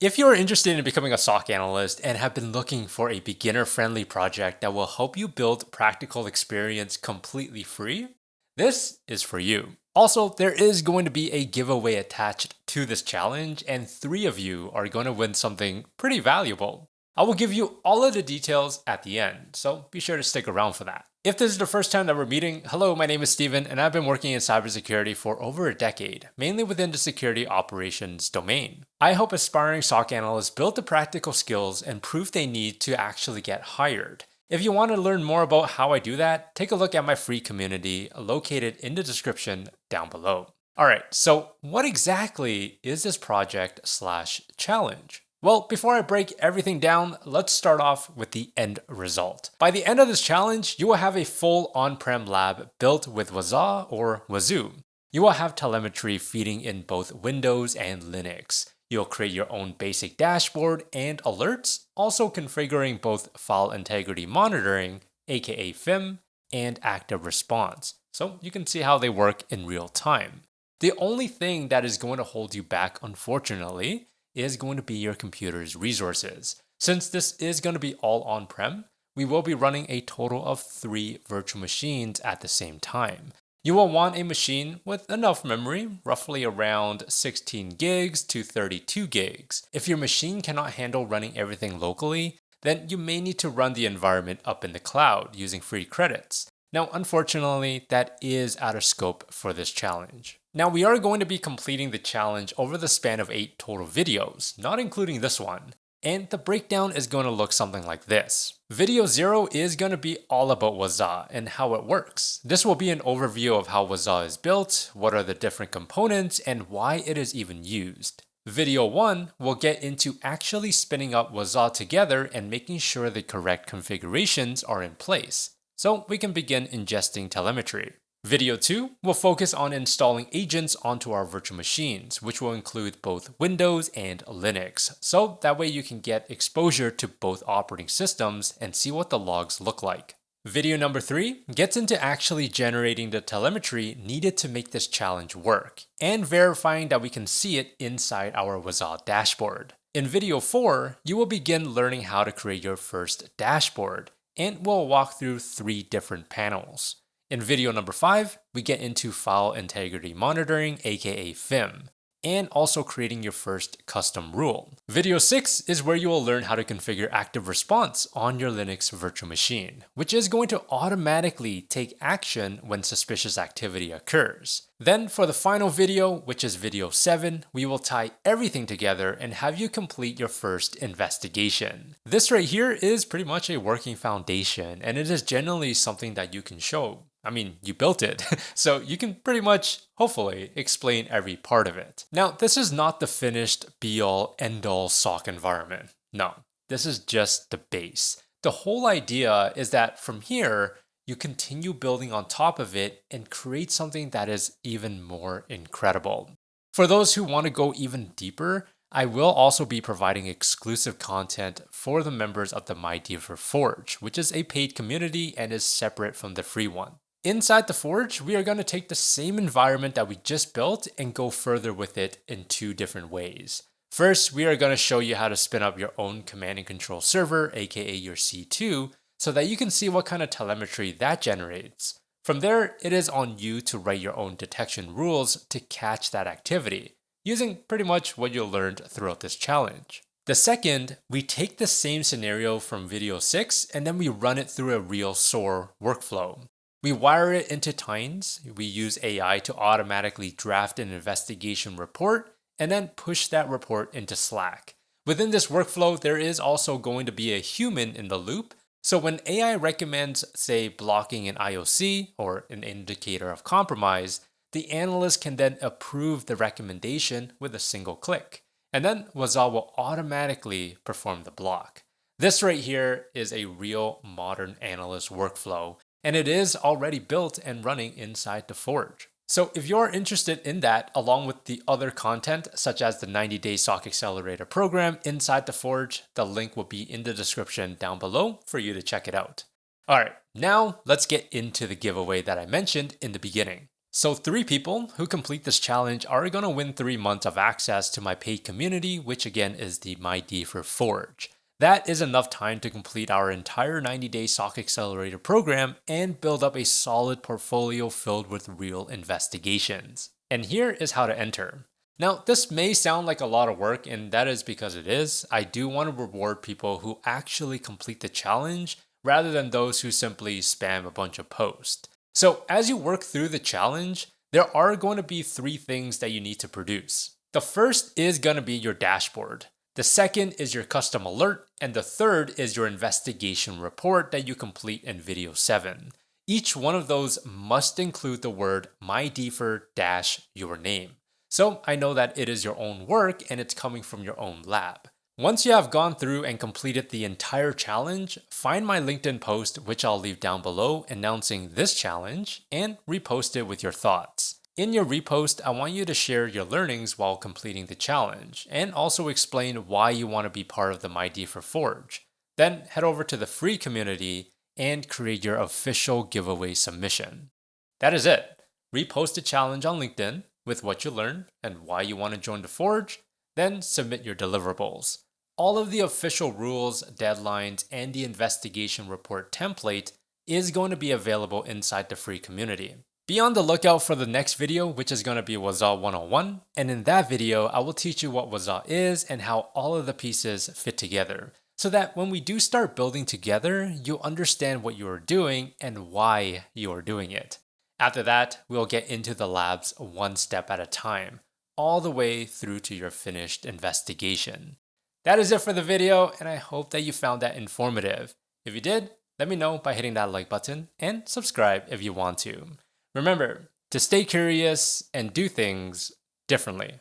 If you're interested in becoming a SOC analyst and have been looking for a beginner-friendly project that will help you build practical experience completely free, this is for you. Also, there is going to be a giveaway attached to this challenge, and 3 of you are going to win something pretty valuable. I will give you all of the details at the end, so be sure to stick around for that. If this is the first time that we're meeting, hello, my name is Steven, and I've been working in cybersecurity for over a decade, mainly within the security operations domain. I help aspiring SOC analysts build the practical skills and prove they need to actually get hired. If you want to learn more about how I do that, take a look at my free community located in the description down below. Alright, so what exactly is this project/challenge? Well, before I break everything down, let's start off with the end result. By the end of this challenge, you will have a full on-prem lab built with Wazuh or Wazuh. You will have telemetry feeding in both Windows and Linux. You'll create your own basic dashboard and alerts, also configuring both file integrity monitoring, aka FIM, and active response, so you can see how they work in real time. The only thing that is going to hold you back, unfortunately, is going to be your computer's resources. Since this is going to be all on-prem, we will be running a total of 3 virtual machines at the same time. You will want a machine with enough memory, roughly around 16 gigs to 32 gigs. If your machine cannot handle running everything locally, then you may need to run the environment up in the cloud using free credits. Now, unfortunately, that is out of scope for this challenge. Now, we are going to be completing the challenge over the span of 8 total videos, not including this one. And the breakdown is going to look something like this. Video 0 is going to be all about Wazuh and how it works. This will be an overview of how Wazuh is built, what are the different components, and why it is even used. Video 1 will get into actually spinning up Wazuh together and making sure the correct configurations are in place, so we can begin ingesting telemetry. Video 2 will focus on installing agents onto our virtual machines, which will include both Windows and Linux, so that way you can get exposure to both operating systems and see what the logs look like. Video number 3 gets into actually generating the telemetry needed to make this challenge work, and verifying that we can see it inside our Wazuh dashboard. In video 4, you will begin learning how to create your first dashboard, and we'll walk through 3 different panels. In video number 5, we get into file integrity monitoring, aka FIM, and also creating your first custom rule. Video 6 is where you will learn how to configure active response on your Linux virtual machine, which is going to automatically take action when suspicious activity occurs. Then for the final video, which is video 7, we will tie everything together and have you complete your first investigation. This right here is pretty much a working foundation, and it is generally something that you can show. I mean, you built it, so you can pretty much, hopefully, explain every part of it. Now, this is not the finished be-all, end-all SOC environment. No, this is just the base. The whole idea is that from here, you continue building on top of it and create something that is even more incredible. For those who want to go even deeper, I will also be providing exclusive content for the members of the MyDeaver Forge, which is a paid community and is separate from the free one. Inside the Forge, we are going to take the same environment that we just built and go further with it in 2 different ways. First, we are going to show you how to spin up your own command and control server, aka your C2, so that you can see what kind of telemetry that generates. From there, it is on you to write your own detection rules to catch that activity, using pretty much what you learned throughout this challenge. The second, we take the same scenario from video 6 and then we run it through a real SOAR workflow. We wire it into Tines, we use AI to automatically draft an investigation report, and then push that report into Slack. Within this workflow, there is also going to be a human in the loop, so when AI recommends, say, blocking an IOC or an indicator of compromise, the analyst can then approve the recommendation with a single click, and then Wazuh will automatically perform the block. This right here is a real modern analyst workflow, and it is already built and running inside the Forge. So if you're interested in that, along with the other content, such as the 90-day SOC Accelerator program inside the Forge, the link will be in the description down below for you to check it out. All right, now let's get into the giveaway that I mentioned in the beginning. So, 3 people who complete this challenge are going to win 3 months of access to my paid community, which again is the MyD for Forge. That is enough time to complete our entire 90-day SOC Accelerator program and build up a solid portfolio filled with real investigations. And here is how to enter. Now, this may sound like a lot of work, and that is because it is. I do want to reward people who actually complete the challenge rather than those who simply spam a bunch of posts. So, as you work through the challenge, there are going to be 3 things that you need to produce. The first is going to be your dashboard. The second is your custom alert, and the third is your investigation report that you complete in video 7. Each one of those must include the word mydefer-your name. So I know that it is your own work and it's coming from your own lab. Once you have gone through and completed the entire challenge, find my LinkedIn post, which I'll leave down below, announcing this challenge, and repost it with your thoughts. In your repost, I want you to share your learnings while completing the challenge, and also explain why you want to be part of the MyD for Forge. Then head over to the free community and create your official giveaway submission. That is it. Repost the challenge on LinkedIn with what you learned and why you want to join the Forge, then submit your deliverables. All of the official rules, deadlines, and the investigation report template is going to be available inside the free community. Be on the lookout for the next video, which is going to be Wazuh 101, and in that video, I will teach you what Wazuh is and how all of the pieces fit together, so that when we do start building together, you understand what you are doing and why you are doing it. After that, we'll get into the labs one step at a time, all the way through to your finished investigation. That is it for the video, and I hope that you found that informative. If you did, let me know by hitting that like button and subscribe if you want to. Remember to stay curious and do things differently.